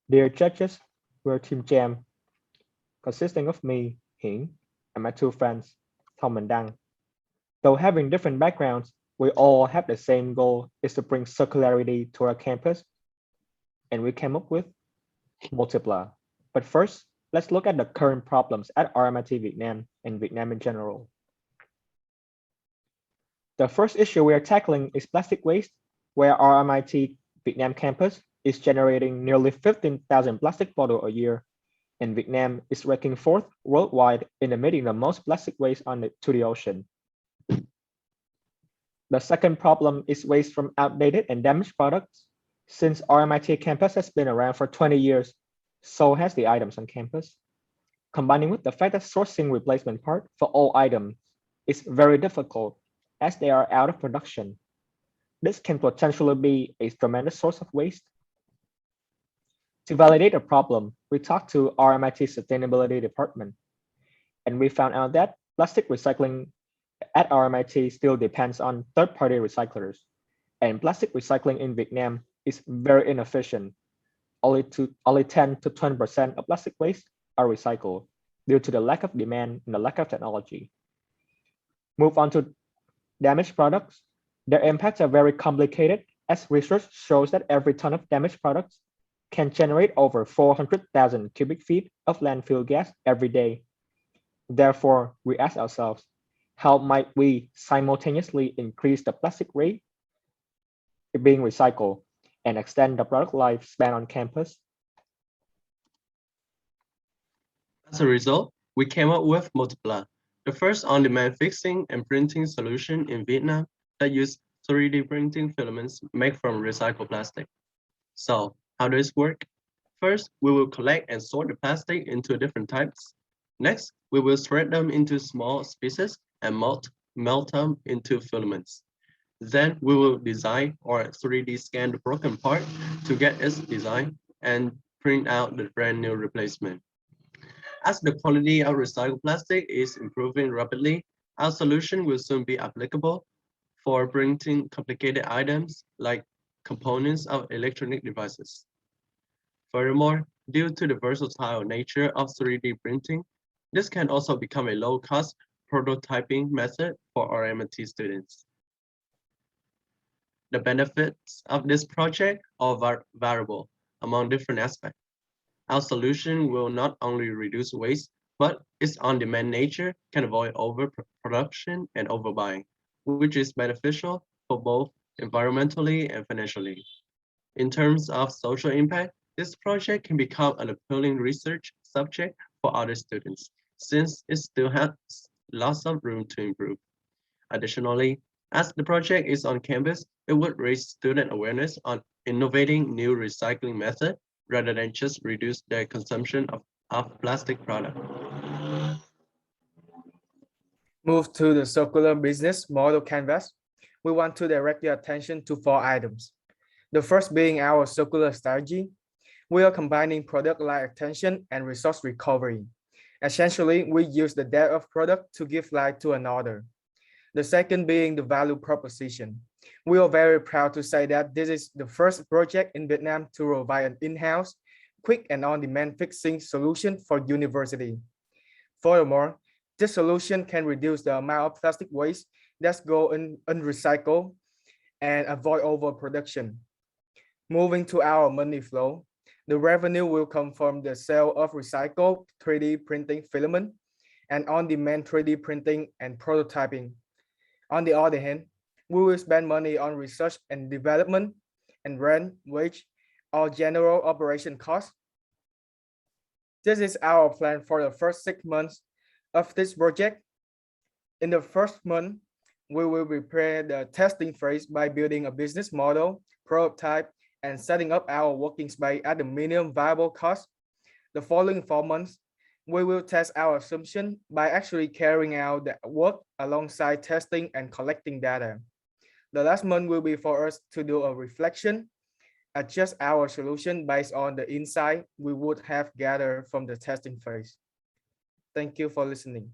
Dear judges, we're Team Jamb, consisting of me, Hing, and my two friends, Tom and Dang. Though having different backgrounds, we all have the same goal is to bring circularity to our campus, and we came up with Multipla. But first, let's look at the current problems at RMIT Vietnam and Vietnam in general. The first issue we are tackling is plastic waste, where our MIT Vietnam campus is generating nearly 15,000 plastic bottles a year, and Vietnam is ranking fourth worldwide in emitting the most plastic waste to the ocean. The second problem is waste from outdated and damaged products. Since our MIT campus has been around for 20 years, so has the items on campus. Combining with the fact that sourcing replacement part for all items is very difficult as they are out of production. This can potentially be a tremendous source of waste. To validate the problem, we talked to our MIT Sustainability Department, and we found out that plastic recycling at our MIT still depends on third-party recyclers, and plastic recycling in Vietnam is very inefficient. Only 10 to 20% of plastic waste are recycled due to the lack of demand and the lack of technology. Move on to damaged products. Their impacts are very complicated as research shows that every ton of damaged products can generate over 400,000 cubic feet of landfill gas every day. Therefore, we ask ourselves, how might we simultaneously increase the plastic rate being recycled and extend the product lifespan on campus? As a result, we came up with Multipla, the first on-demand fixing and printing solution in Vietnam that uses 3D printing filaments made from recycled plastic. So, how does it work? First, we will collect and sort the plastic into different types. Next, we will shred them into small pieces and melt them into filaments. Then we will design or 3D scan the broken part to get its design and print out the brand new replacement. As the quality of recycled plastic is improving rapidly, our solution will soon be applicable for printing complicated items like components of electronic devices. Furthermore, due to the versatile nature of 3D printing, this can also become a low-cost prototyping method for our MIT students. The benefits of this project are variable among different aspects. Our solution will not only reduce waste, but its on-demand nature can avoid overproduction and overbuying, which is beneficial for both environmentally and financially. In terms of social impact, this project can become an appealing research subject for other students, since it still has lots of room to improve. Additionally, as the project is on campus, it would raise student awareness on innovating new recycling methods rather than just reduce their consumption of plastic product. Move to the circular business model canvas. We want to direct your attention to 4 items. The first being our circular strategy. We are combining product life extension and resource recovery. Essentially, we use the death of product to give life to another. The second being the value proposition. We are very proud to say that this is the first project in Vietnam to provide an in-house, quick and on-demand fixing solution for university. Furthermore, this solution can reduce the amount of plastic waste that go unrecycled and avoid overproduction. Moving to our money flow, the revenue will come from the sale of recycled 3D printing filament and on-demand 3D printing and prototyping. On the other hand, we will spend money on research and development and rent, wage, or general operation costs. This is our plan for the first 6 months of this project. In the first month, we will prepare the testing phase by building a business model, prototype, and setting up our working space at the minimum viable cost. The following 4 months, we will test our assumption by actually carrying out the work alongside testing and collecting data. The last month will be for us to do a reflection, adjust our solution based on the insight we would have gathered from the testing phase. Thank you for listening.